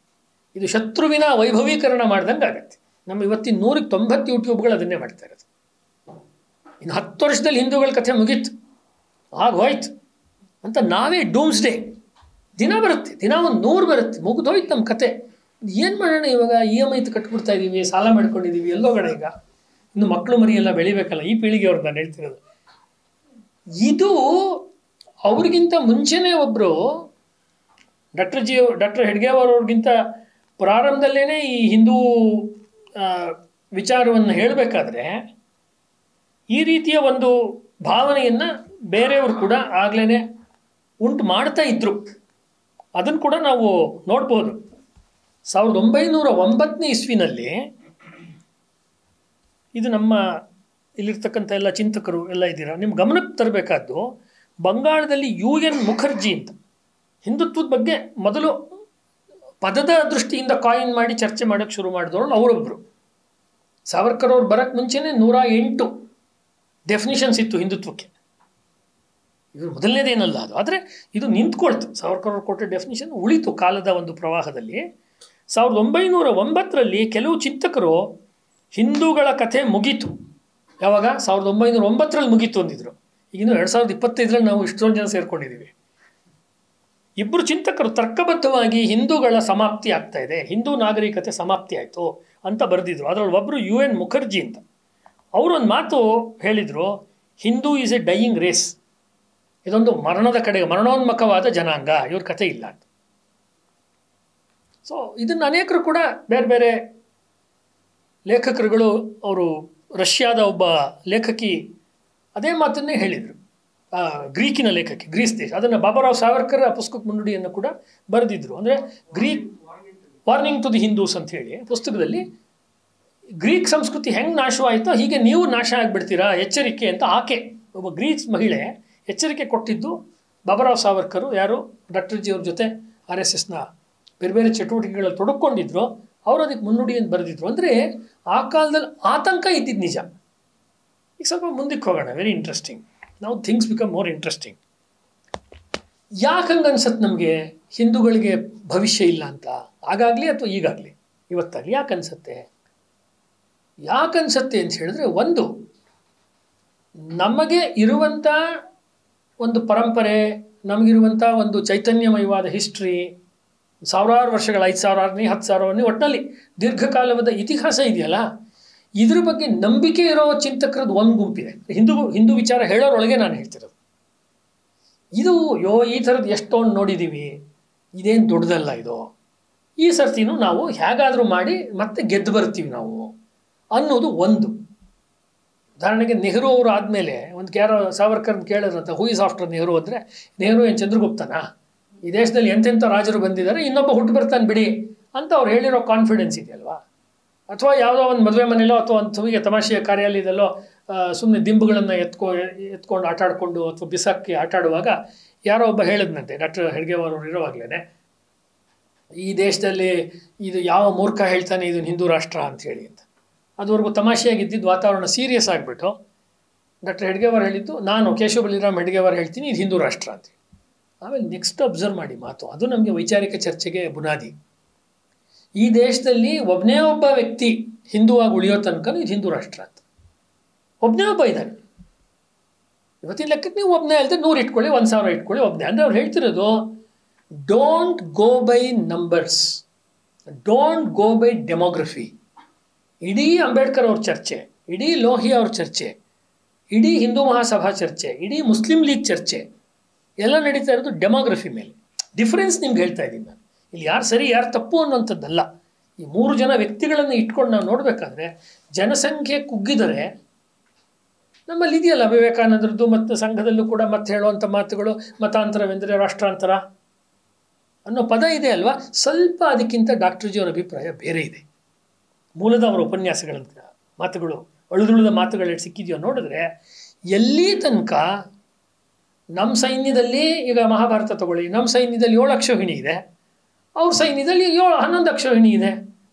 ಇದು ಶತ್ರುವಿನ ವೈಭವೀಕರಣ ಮಾಡ್ದಂಗೆ ಆಗುತ್ತೆ. ನಮ್ಮ ಇವತ್ತಿನ 190 ಯೂಟ್ಯೂಬ್ಗಳು ಅದನ್ನೇ ಮಾಡ್ತಾ ಇರೋದು. ಇನ್ನು 10 ವರ್ಷದಲ್ಲಿ ಹಿಂದೂಗಳ ಕಥೆ ಮುಗೀತು, ಆಗೋಯ್ತು ಅಂತ ನಾವೇ ಡೂಮ್ಸ್ಡೇ ದಿನ ಬರುತ್ತೆ, ದಿನ ಒಂದು 100 ಬರುತ್ತೆ, ಮುಗಿದೋಯ್ತು ನಮ್ಮ ಕತೆ. ಏನು ಮಾಡೋಣ ಇವಾಗ? EMI ಕಟ್ಬಿಡ್ತಾ ಇದ್ದೀವಿ, ಸಾಲ ಮಾಡ್ಕೊಂಡಿದ್ದೀವಿ, ಎಲ್ಲೋಗೋಣ ಈಗ? ಇನ್ನು ಮಕ್ಕಳು ಮರಿ ಎಲ್ಲ ಬೆಳಿಬೇಕಲ್ಲ, ಈ ಪೀಳಿಗೆ ಅವ್ರದ್ದು ನಾನು ಹೇಳ್ತಿರೋದು. ಇದು ಅವ್ರಿಗಿಂತ ಮುಂಚೆನೇ ಒಬ್ಬರು ಡಾಕ್ಟರ್ ಹೆಡ್ಗೇವರವ್ರಿಗಿಂತ ಪ್ರಾರಂಭದಲ್ಲೇ ಈ ಹಿಂದೂ ವಿಚಾರವನ್ನು ಹೇಳಬೇಕಾದ್ರೆ ಈ ರೀತಿಯ ಒಂದು ಭಾವನೆಯನ್ನು ಬೇರೆಯವರು ಕೂಡ ಆಗಲೇ ಉಂಟು ಮಾಡ್ತಾ ಇದ್ರು. ಅದನ್ನು ಕೂಡ ನಾವು ನೋಡ್ಬೋದು. 1909ನೇ ಇಸ್ವಿನಲ್ಲಿ, ಇದು ನಮ್ಮ ಇಲ್ಲಿರ್ತಕ್ಕಂಥ ಎಲ್ಲ ಚಿಂತಕರು ಎಲ್ಲ ಇದ್ದೀರಾ, ನಿಮ್ಮ ಗಮನಕ್ಕೆ ತರಬೇಕಾದ್ದು, ಬಂಗಾಳದಲ್ಲಿ UN ಮುಖರ್ಜಿ ಅಂತ ಹಿಂದುತ್ವದ ಬಗ್ಗೆ ಮೊದಲು ಪದದ ದೃಷ್ಟಿಯಿಂದ ಕಾಯಿನ್ ಮಾಡಿ ಚರ್ಚೆ ಮಾಡೋಕ್ಕೆ ಶುರು ಮಾಡಿದವರು ಅವರೊಬ್ಬರು. ಸಾವರ್ಕರ್ ಅವ್ರು ಬರೋಕ್ಕೆ ಮುಂಚೆನೇ 108 ಡೆಫಿನಿಷನ್ಸ್ ಇತ್ತು ಹಿಂದುತ್ವಕ್ಕೆ. ಇವರು ಮೊದಲನೇದೇನಲ್ಲ ಅದು, ಆದರೆ ಇದು ನಿಂತ್ಕೊಳ್ತು. ಸಾವರ್ಕರ್ ಅವ್ರು ಕೊಟ್ಟ ಡೆಫಿನಿಷನ್ ಉಳಿತು ಕಾಲದ ಒಂದು ಪ್ರವಾಹದಲ್ಲಿ. 1909ರಲ್ಲಿ ಕೆಲವು ಚಿಂತಕರು ಹಿಂದೂಗಳ ಕಥೆ ಮುಗೀತು. ಯಾವಾಗ? 1909ರಲ್ಲಿ ಮುಗೀತು ಅಂದಿದ್ರು. ಈಗಿನ್ನು 2025ರಲ್ಲಿ ನಾವು ಇಷ್ಟೊಂದು ಜನ ಸೇರ್ಕೊಂಡಿದ್ದೀವಿ. ಇಬ್ಬರು ಚಿಂತಕರು ತರ್ಕಬದ್ಧವಾಗಿ ಹಿಂದೂಗಳ ಸಮಾಪ್ತಿ ಆಗ್ತಾ ಇದೆ, ಹಿಂದೂ ನಾಗರಿಕತೆ ಸಮಾಪ್ತಿ ಆಯಿತು ಅಂತ ಬರೆದಿದ್ರು. ಅದರಲ್ಲಿ ಒಬ್ಬರು UN ಮುಖರ್ಜಿ ಅಂತ. ಅವರೊಂದು ಮಾತು ಹೇಳಿದರು, Hindu is a dying race. ಇದೊಂದು ಮರಣದ ಕಡೆಗೆ ಮರಣೋನ್ಮುಖವಾದ ಜನಾಂಗ, ಇವ್ರ ಕಥೆ ಇಲ್ಲ ಅಂತ. ಸೊ ಇದನ್ನು ಅನೇಕರು ಕೂಡ ಬೇರೆ ಬೇರೆ ಲೇಖಕರುಗಳು, ಅವರು ರಷ್ಯಾದ ಒಬ್ಬ ಲೇಖಕಿ ಅದೇ ಮಾತನ್ನೇ ಹೇಳಿದರು, ಗ್ರೀಕಿನ ಲೇಖಕಿ, ಗ್ರೀಸ್ ದೇಶ. ಅದನ್ನು ಬಾಬಾರಾವ್ ಸಾವರ್ಕರ್ ಆ ಪುಸ್ತಕಕ್ಕೆ ಮುನ್ನುಡಿಯನ್ನು ಕೂಡ ಬರೆದಿದ್ರು. ಅಂದರೆ Greek warning to the Hindus ಅಂತ ಹೇಳಿ ಪುಸ್ತಕದಲ್ಲಿ ಗ್ರೀಕ್ ಸಂಸ್ಕೃತಿ ಹೆಂಗೆ ನಾಶವಾಯಿತೋ ಹೀಗೆ ನೀವು ನಾಶ ಆಗಿಬಿಡ್ತೀರಾ, ಎಚ್ಚರಿಕೆ ಅಂತ ಆಕೆ ಒಬ್ಬ ಗ್ರೀಕ್ ಮಹಿಳೆ ಎಚ್ಚರಿಕೆ ಕೊಟ್ಟಿದ್ದು ಬಾಬಾರಾವ್ ಸಾವರ್ಕರು. ಯಾರು? ಡಾಕ್ಟರ್ ಜಿ ಅವ್ರ ಜೊತೆ RSSನ ಬೇರೆ ಬೇರೆ ಚಟುವಟಿಕೆಗಳಲ್ಲಿ ತೊಡಕೊಂಡಿದ್ರು. ಅವರು ಅದಕ್ಕೆ ಮುನ್ನುಡಿಯನ್ನು ಬರೆದಿದ್ರು. ಅಂದರೆ ಆ ಕಾಲದಲ್ಲಿ ಆತಂಕ ಇದ್ದಿದ್ದು ನಿಜ. ಈಗ ಸ್ವಲ್ಪ ಮುಂದಕ್ಕೆ ಹೋಗೋಣ. Very interesting. ನಾವು ಥಿಂಗ್ಸ್ ಬಿಕಮ್ ಮೋರ್ ಇಂಟ್ರೆಸ್ಟಿಂಗ್. ಯಾಕೆ ಹಂಗೆ ಅನ್ಸತ್ತೆ ನಮಗೆ ಹಿಂದೂಗಳಿಗೆ ಭವಿಷ್ಯ ಇಲ್ಲ ಅಂತ? ಆಗಾಗಲಿ ಅಥವಾ ಈಗಾಗಲಿ ಇವತ್ತಾಗಲಿ ಯಾಕೆ ಅನಿಸುತ್ತೆ? ಯಾಕನ್ಸತ್ತೆ ಅಂತ ಹೇಳಿದ್ರೆ, ಒಂದು ನಮಗೆ ಇರುವಂಥ ಒಂದು ಪರಂಪರೆ, ನಮಗಿರುವಂಥ ಒಂದು ಚೈತನ್ಯಮಯವಾದ ಹಿಸ್ಟ್ರಿ, ಸಾವಿರಾರು ವರ್ಷಗಳ 5,000 10,000 ಒಟ್ಟಿನಲ್ಲಿ ದೀರ್ಘಕಾಲವಾದ ಇತಿಹಾಸ ಇದೆಯಲ್ಲ, ಇದ್ರ ಬಗ್ಗೆ ನಂಬಿಕೆ ಇರೋ ಚಿಂತಕರದ್ದು ಒಂದು ಗುಂಪಿದೆ. ಹಿಂದೂ ವಿಚಾರ ಹೇಳೋರೊಳಗೆ ನಾನು ಹೇಳ್ತಿರೋದು. ಇದು ಈ ಥರದ್ದು ಎಷ್ಟೊಂದು ನೋಡಿದ್ದೀವಿ, ಇದೇನು ದೊಡ್ಡದಲ್ಲ ಇದು, ಈ ಸರ್ತಿನೂ ನಾವು ಹೇಗಾದರೂ ಮಾಡಿ ಮತ್ತೆ ಗೆದ್ದು ಬರ್ತೀವಿ ನಾವು ಅನ್ನೋದು ಒಂದು. ಉದಾಹರಣೆಗೆ ನೆಹರು ಅವರು ಆದಮೇಲೆ ಯಾರೋ ಸಾವರ್ಕರ್ನ ಕೇಳಿದ್ರಂತ, ಹೂ ಇಸ್ ಆಫ್ಟರ್ ನೆಹರು ಅಂದರೆ, ನೆಹರು ಏನು ಚಂದ್ರಗುಪ್ತನಾ, ಈ ದೇಶದಲ್ಲಿ ಎಂತೆಂಥ ರಾಜರು ಬಂದಿದ್ದಾರೆ, ಇನ್ನೊಬ್ಬ ಹುಟ್ಟು ಬರ್ತಾನೆ ಬಿಡಿ ಅಂತ ಅವ್ರು ಹೇಳಿರೋ ಕಾನ್ಫಿಡೆನ್ಸ್ ಇದೆಯಲ್ವಾ. ಅಥವಾ ಯಾವುದೋ ಒಂದು ಮದುವೆ ಮನೆಯಲ್ಲೋ ಅಥವಾ ಒಂದು ಸುಮ್ಮಿಗೆ ತಮಾಷೆಯ ಕಾರ್ಯಾಲಯದಲ್ಲೋ ಸುಮ್ಮನೆ ದಿಂಬುಗಳನ್ನು ಎತ್ಕೊಂಡು ಆಟಾಡಿಕೊಂಡು ಅಥವಾ ಬಿಸಾಕಿ ಆಟಾಡುವಾಗ ಯಾರೋ ಒಬ್ಬ ಹೇಳಿದ್ನಂತೆ, ಡಾಕ್ಟರ್ ಹೆಡ್ಗೇವಾರ್ ಅವರು ಇರೋವಾಗಲೇ, ಈ ದೇಶದಲ್ಲಿ ಇದು ಯಾವ ಮೂರ್ಖ ಹೇಳ್ತಾನೆ ಇದನ್ನು ಹಿಂದೂ ರಾಷ್ಟ್ರ ಅಂಥೇಳಿ ಅಂತ. ಅದುವರೆಗೂ ತಮಾಷೆಯಾಗಿದ್ದಿದ್ದು ವಾತಾವರಣ ಸೀರಿಯಸ್ ಆಗಿಬಿಟ್ಟು ಡಾಕ್ಟರ್ ಹೆಡ್ಗೇವಾರ್ ಹೇಳಿದ್ದು, ನಾನು ಕೇಶವ ಬಲಿರಾಮ್ ಹೆಡ್ಗೇವಾರ್ ಹೇಳ್ತೀನಿ ಇದು ಹಿಂದೂ ರಾಷ್ಟ್ರ ಅಂತೇಳಿ. ಆಮೇಲೆ ನೆಕ್ಸ್ಟ್ ಅಬ್ಸರ್ವ್ ಮಾಡಿ ಮಾತು, ಅದು ನಮಗೆ ವೈಚಾರಿಕ ಚರ್ಚೆಗೆ ಬುನಾದಿ. ಈ ದೇಶದಲ್ಲಿ ಒಬ್ಬನೇ ಒಬ್ಬ ವ್ಯಕ್ತಿ ಹಿಂದೂವಾಗಿ ಉಳಿಯೋ ತನಕ ಇದು ಹಿಂದೂ ರಾಷ್ಟ್ರ ಅಂತ. ಒಬ್ಬನೇ ಒಬ್ಬ ಇದ್ದಾನೆ. ಇವತ್ತಿನ ಲೆಕ್ಕಕ್ಕೆ ನೀವು ಒಬ್ಬನೇ ಅಲ್ಲದೆ 100 ಇಟ್ಕೊಳ್ಳಿ, 1,000 ಇಟ್ಕೊಳ್ಳಿ, ಒಬ್ಬನೇ. ಅಂದರೆ ಅವ್ರು ಹೇಳ್ತಿರೋದು, don't go by numbers, don't go by demography. ಇಡೀ ಅಂಬೇಡ್ಕರ್ ಅವ್ರ ಚರ್ಚೆ, ಇಡೀ ಲೋಹಿಯಾ ಅವ್ರ ಚರ್ಚೆ, ಇಡೀ ಹಿಂದೂ ಮಹಾಸಭಾ ಚರ್ಚೆ, ಇಡೀ ಮುಸ್ಲಿಂ ಲೀಗ್ ಚರ್ಚೆ ಎಲ್ಲ ನಡೀತಾ ಇರೋದು ಡೆಮೋಗ್ರಫಿ ಮೇಲೆ. ಡಿಫರೆನ್ಸ್ ನಿಮ್ಗೆ ಹೇಳ್ತಾ ಇದ್ದೀನಿ ನಾನು. ಇಲ್ಲಿ ಯಾರು ಸರಿ ಯಾರು ತಪ್ಪು ಅನ್ನೋಂಥದ್ದಲ್ಲ. ಈ 3 ಜನ ವ್ಯಕ್ತಿಗಳನ್ನು ಇಟ್ಕೊಂಡು ನಾವು ನೋಡಬೇಕಾದ್ರೆ ಜನಸಂಖ್ಯೆ ಕುಗ್ಗಿದರೆ, ನಮ್ಮಲ್ಲಿ ಇದೆಯಲ್ಲ ವಿವೇಕಾನಂದರದ್ದು ಮತ್ತು ಸಂಘದಲ್ಲೂ ಕೂಡ ಮತ್ತೆ ಹೇಳುವಂಥ ಮಾತುಗಳು, ಮತಾಂತರವೆಂದರೆ ರಾಷ್ಟ್ರಾಂತರ ಅನ್ನೋ ಪದ ಇದೆ ಅಲ್ವಾ. ಸ್ವಲ್ಪ ಅದಕ್ಕಿಂತ ಡಾಕ್ಟರ್ ಜಿಯವರ ಅಭಿಪ್ರಾಯ ಬೇರೆ ಇದೆ. ಮೂಲದ ಅವರ ಉಪನ್ಯಾಸಗಳಂತ ಮಾತುಗಳು, ಅಳುದುಳಿದ ಮಾತುಗಳು ಸಿಕ್ಕಿದೆಯೋ ನೋಡಿದ್ರೆ, ಎಲ್ಲಿ ತನಕ ನಮ್ಮ ಸೈನ್ಯದಲ್ಲಿ, ಈಗ ಮಹಾಭಾರತ ತಗೊಳ್ಳಿ, ನಮ್ಮ ಸೈನ್ಯದಲ್ಲಿ 7 ಅಕ್ಷೋಹಿಣಿ ಇದೆ, ಅವ್ರ ಸೈನ್ಯದಲ್ಲಿ 11 ಅಕ್ಷೋಹಿಣಿ ಇದೆ.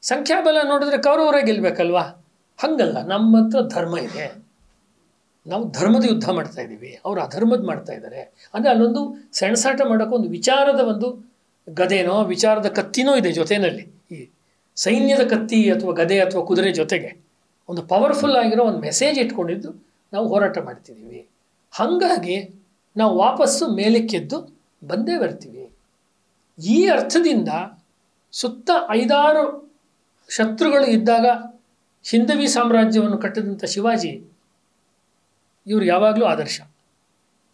ಸಂಖ್ಯಾಬಲ ನೋಡಿದ್ರೆ ಕೌರವರೇ ಗೆಲ್ಲಬೇಕಲ್ವಾ. ಹಾಗಲ್ಲ, ನಮ್ಮ ಹತ್ರ ಧರ್ಮ ಇದೆ, ನಾವು ಧರ್ಮದ ಯುದ್ಧ ಮಾಡ್ತಾ ಇದ್ದೀವಿ, ಅವರು ಅಧರ್ಮದ ಮಾಡ್ತಾ ಇದ್ದಾರೆ. ಅಂದರೆ ಅಲ್ಲೊಂದು ಸೆಣಸಾಟ ಮಾಡೋಕ್ಕೆ ಒಂದು ವಿಚಾರದ ಒಂದು ಗದೆನೋ ವಿಚಾರದ ಕತ್ತಿನೋ ಇದೆ ಜೊತೆಯಲ್ಲಿ. ಈ ಸೈನ್ಯದ ಕತ್ತಿ ಅಥವಾ ಗದೆ ಅಥವಾ ಕುದುರೆ ಜೊತೆಗೆ ಒಂದು ಪವರ್ಫುಲ್ ಆಗಿರೋ ಒಂದು ಮೆಸೇಜ್ ಇಟ್ಕೊಂಡಿದ್ದು ನಾವು ಹೋರಾಟ ಮಾಡ್ತಿದ್ದೀವಿ. ಹಾಗಾಗಿ ನಾವು ವಾಪಸ್ಸು ಮೇಲಕ್ಕೆದ್ದು ಬಂದೇ ಬರ್ತೀವಿ. ಈ ಅರ್ಥದಿಂದ ಸುತ್ತ 5-6 ಶತ್ರುಗಳು ಇದ್ದಾಗ ಹಿಂದವಿ ಸಾಮ್ರಾಜ್ಯವನ್ನು ಕಟ್ಟಿದಂಥ ಶಿವಾಜಿ ಇವರು ಯಾವಾಗಲೂ ಆದರ್ಶ.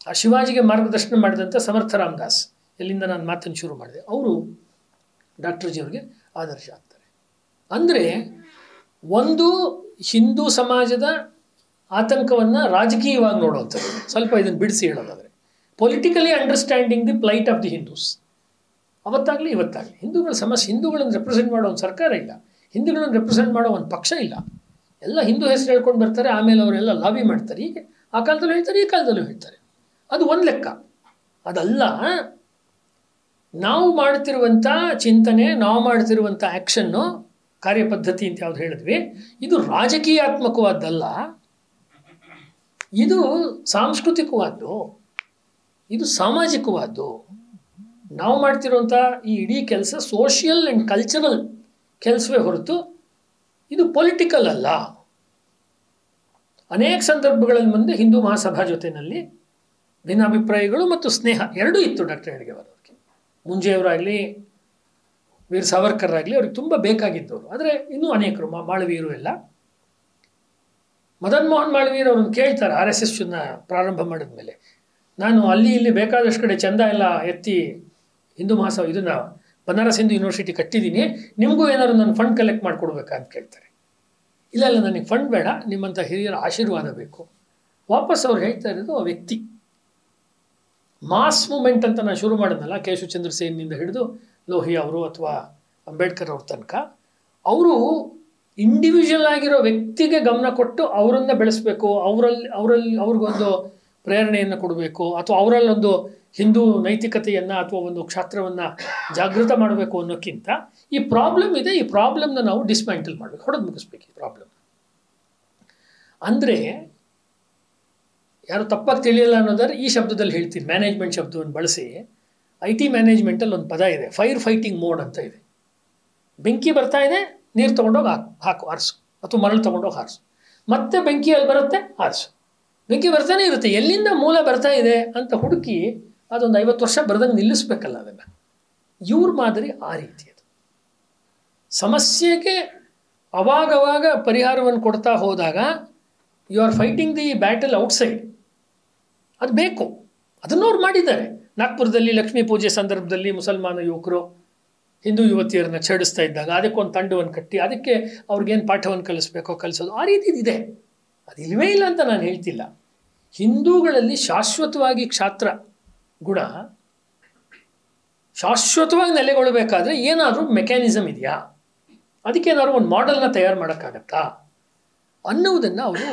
ಆ ಶಿವಾಜಿಗೆ ಮಾರ್ಗದರ್ಶನ ಮಾಡಿದಂಥ ಸಮರ್ಥ ರಾಮದಾಸ್, ಎಲ್ಲಿಂದ ನಾನು ಮಾತನ್ನು ಶುರು ಮಾಡಿದೆ, ಅವರು ಡಾಕ್ಟರ್ ಜಿಯವ್ರಿಗೆ ಆದರ್ಶ ಆಗ್ತಾರೆ. ಅಂದರೆ ಒಂದು ಹಿಂದೂ ಸಮಾಜದ ಆತಂಕವನ್ನು ರಾಜಕೀಯವಾಗಿ ನೋಡುವಂಥದ್ದು. ಸ್ವಲ್ಪ ಇದನ್ನು ಬಿಡಿಸಿ ಹೇಳೋದಾದರೆ, politically understanding the plight of the Hindus. ಅವತ್ತಾಗಲಿ ಇವತ್ತಾಗಲಿ ಹಿಂದೂಗಳ ಸಮಸ್ಯೆ, ಹಿಂದೂಗಳನ್ನು ರೆಪ್ರೆಸೆಂಟ್ ಮಾಡೋ ಒಂದು ಸರ್ಕಾರ ಇಲ್ಲ, ಹಿಂದೂಗಳನ್ನು ರೆಪ್ರೆಸೆಂಟ್ ಮಾಡೋ ಒಂದು ಪಕ್ಷ ಇಲ್ಲ. ಎಲ್ಲ ಹಿಂದೂ ಹೆಸರು ಹೇಳ್ಕೊಂಡು ಬರ್ತಾರೆ, ಆಮೇಲೆ ಅವರೆಲ್ಲ ಲಾಬಿ ಮಾಡ್ತಾರೆ. ಹೀಗೆ ಆ ಕಾಲದಲ್ಲೂ ಹೇಳ್ತಾರೆ, ಈ ಕಾಲದಲ್ಲೂ ಹೇಳ್ತಾರೆ. ಅದು ಒಂದು ಲೆಕ್ಕ. ಅದಲ್ಲ, ನಾವು ಮಾಡ್ತಿರುವಂಥ ಚಿಂತನೆ, ನಾವು ಮಾಡ್ತಿರುವಂಥ ಆ್ಯಕ್ಷನ್ನು, ಕಾರ್ಯಪದ್ಧತಿ ಅಂತ ಯಾವ್ದು ಹೇಳಿದ್ವಿ, ಇದು ರಾಜಕೀಯಾತ್ಮಕವಾದ್ದಲ್ಲ, ಇದು ಸಾಂಸ್ಕೃತಿಕವಾದ್ದು, ಇದು ಸಾಮಾಜಿಕವಾದ್ದು. ನಾವು ಮಾಡ್ತಿರುವಂಥ ಈ ಇಡೀ ಕೆಲಸ ಸೋಷಿಯಲ್ ಆ್ಯಂಡ್ ಕಲ್ಚರಲ್ ಕೆಲಸವೇ ಹೊರತು ಇದು ಪೊಲಿಟಿಕಲ್ ಅಲ್ಲ. ಅನೇಕ ಸಂದರ್ಭಗಳಲ್ಲಿ ಮುಂದೆ ಹಿಂದೂ ಮಹಾಸಭಾ ಜೊತೆಯಲ್ಲಿ ಭಿನ್ನಾಭಿಪ್ರಾಯಗಳು ಮತ್ತು ಸ್ನೇಹ ಎರಡೂ ಇತ್ತು ಡಾಕ್ಟರ್ ಹೆಡ್ಗೇವಾರ್ ಅವ್ರಿಗೆ. ಮುಂಜೆಯವರಾಗಲಿ ವೀರ್ ಸಾವರ್ಕರ್ ಆಗಲಿ ಅವ್ರಿಗೆ ತುಂಬ ಬೇಕಾಗಿದ್ದವರು. ಆದರೆ ಇನ್ನೂ ಅನೇಕರು, ಮಾಳವೀರು ಎಲ್ಲ. ಮದನ್ ಮೋಹನ್ ಮಾಳವೀರ್ ಅವ್ರನ್ನ ಕೇಳ್ತಾರೆ RSS ಪ್ರಾರಂಭ ಮಾಡಿದ ಮೇಲೆ, ನಾನು ಅಲ್ಲಿ ಇಲ್ಲಿ ಬೇಕಾದಷ್ಟು ಕಡೆ ಚಂದ ಎಲ್ಲ ಎತ್ತಿ ಹಿಂದೂ ಮಹಾಸಭಾ ಇದನ್ನು ಬನಾರಸ್ ಹಿಂದೂ ಯೂನಿವರ್ಸಿಟಿ ಕಟ್ಟಿದ್ದೀನಿ, ನಿಮಗೂ ಏನಾದ್ರು ನಾನು ಫಂಡ್ ಕಲೆಕ್ಟ್ ಮಾಡಿಕೊಡ್ಬೇಕಾ ಅಂತ ಕೇಳ್ತಾರೆ. ಇಲ್ಲ ಇಲ್ಲ, ನನಗೆ ಫಂಡ್ ಬೇಡ, ನಿಮ್ಮಂಥ ಹಿರಿಯರ ಆಶೀರ್ವಾದ ಬೇಕು. ವಾಪಸ್ ಅವ್ರು ಹೇಳ್ತಾ ಇರೋದು ಆ ವ್ಯಕ್ತಿ. ಮಾಸ್ ಮೂಮೆಂಟ್ ಅಂತ ನಾನು ಶುರು ಮಾಡಿದ್ನಲ್ಲ, ಕೇಶವಚಂದ್ರ ಸೇನ್ನಿಂದ ಹಿಡಿದು ಲೋಹಿಯಾ ಅವರು ಅಥವಾ ಅಂಬೇಡ್ಕರ್ ಅವ್ರ ತನಕ, ಅವರು ಇಂಡಿವಿಜುವಲ್ ಆಗಿರೋ ವ್ಯಕ್ತಿಗೆ ಗಮನ ಕೊಟ್ಟು ಅವರನ್ನು ಬೆಳೆಸಬೇಕು, ಅವ್ರಿಗೊಂದು ಪ್ರೇರಣೆಯನ್ನು ಕೊಡಬೇಕು, ಅಥವಾ ಅವರಲ್ಲೊಂದು ಹಿಂದೂ ನೈತಿಕತೆಯನ್ನು ಅಥವಾ ಒಂದು ಕ್ಷಾತ್ರವನ್ನು ಜಾಗೃತ ಮಾಡಬೇಕು ಅನ್ನೋಕ್ಕಿಂತ ಈ ಪ್ರಾಬ್ಲಮ್ ಇದೆ, ಈ ಪ್ರಾಬ್ಲಮ್ನ ನಾವು ಡಿಸ್ಮ್ಯಾಂಟಲ್ ಮಾಡಬೇಕು, ಹೊಡೆದು ಮುಗಿಸ್ಬೇಕು ಈ ಪ್ರಾಬ್ಲಮ್. ಅಂದರೆ ಯಾರು ತಪ್ಪಾಗಿ ತಿಳಿಯಲ್ಲ ಅನ್ನೋದಾದ್ರೆ ಈ ಶಬ್ದದಲ್ಲಿ ಹೇಳ್ತೀನಿ, ಮ್ಯಾನೇಜ್ಮೆಂಟ್ ಶಬ್ದವನ್ನು ಬಳಸಿ. IT ಮ್ಯಾನೇಜ್ಮೆಂಟಲ್ಲಿ ಒಂದು ಪದ ಇದೆ, ಫೈರ್ ಫೈಟಿಂಗ್ ಮೋಡ್ ಅಂತ ಇದೆ. ಬೆಂಕಿ ಬರ್ತಾ ಇದೆ, ನೀರು ತೊಗೊಂಡೋಗಿ ಹಾಕು ಆರಿಸು, ಅಥವಾ ಮರಳು ತೊಗೊಂಡೋಗಿ ಹಾರಿಸು, ಮತ್ತೆ ಬೆಂಕಿಯಲ್ಲಿ ಬರುತ್ತೆ ಹಾರಿಸು, ಬೆಂಕಿ ಬರ್ತಾನೆ ಇರುತ್ತೆ, ಎಲ್ಲಿಂದ ಮೂಲ ಬರ್ತಾ ಇದೆ ಅಂತ ಹುಡುಕಿ ಅದೊಂದು 50 ವರ್ಷ ಬರೆದಂಗೆ ನಿಲ್ಲಿಸ್ಬೇಕಲ್ಲ ಅದನ್ನು. ಇವ್ರ ಮಾದರಿ ಆ ರೀತಿ ಅದು. ಸಮಸ್ಯೆಗೆ ಅವಾಗವಾಗ ಪರಿಹಾರವನ್ನು ಕೊಡ್ತಾ ಹೋದಾಗ you are fighting the battle outside. ಅದು ಬೇಕು, ಅದನ್ನು ಅವ್ರು ಮಾಡಿದ್ದಾರೆ. ನಾಗ್ಪುರದಲ್ಲಿ ಲಕ್ಷ್ಮೀ ಪೂಜೆ ಸಂದರ್ಭದಲ್ಲಿ ಮುಸಲ್ಮಾನ ಯುವಕರು ಹಿಂದೂ ಯುವತಿಯರನ್ನ ಛೇಡಿಸ್ತಾ ಇದ್ದಾಗ ಅದಕ್ಕೊಂದು ತಂಡವನ್ನು ಕಟ್ಟಿ ಅದಕ್ಕೆ ಅವ್ರಿಗೇನು ಪಾಠವನ್ನು ಕಲಿಸ್ಬೇಕೋ ಕಲಿಸೋದು, ಆ ರೀತಿ ಇದೆ. ಅದು ಇಲ್ಲವೇ ಇಲ್ಲ ಅಂತ ನಾನು ಹೇಳ್ತಿಲ್ಲ. ಹಿಂದೂಗಳಲ್ಲಿ ಶಾಶ್ವತವಾಗಿ ಕ್ಷಾತ್ರ ಗುಣ ಶಾಶ್ವತವಾಗಿ ನೆಲೆಗೊಳ್ಳಬೇಕಾದ್ರೆ ಏನಾದರೂ ಮೆಕ್ಯಾನಿಸಮ್ ಇದೆಯಾ, ಅದಕ್ಕೇನಾದ್ರು ಒಂದು ಮಾಡೆಲ್ನ ತಯಾರು ಮಾಡೋಕ್ಕಾಗತ್ತಾ ಅನ್ನುವುದನ್ನು ಅವರು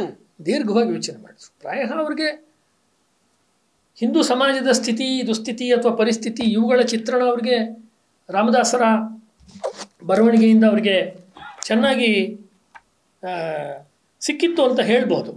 ದೀರ್ಘವಾಗಿ ಯೋಚನೆ ಮಾಡಿದ್ರು. ಪ್ರಾಯಃ ಅವ್ರಿಗೆ ಹಿಂದೂ ಸಮಾಜದ ಸ್ಥಿತಿ, ದುಸ್ಥಿತಿ ಅಥವಾ ಪರಿಸ್ಥಿತಿ ಇವುಗಳ ಚಿತ್ರಣ ಅವ್ರಿಗೆ ರಾಮದಾಸರ ಬರವಣಿಗೆಯಿಂದ ಅವ್ರಿಗೆ ಚೆನ್ನಾಗಿ ಸಿಕ್ಕಿತ್ತು ಅಂತ ಹೇಳ್ಬೋದು.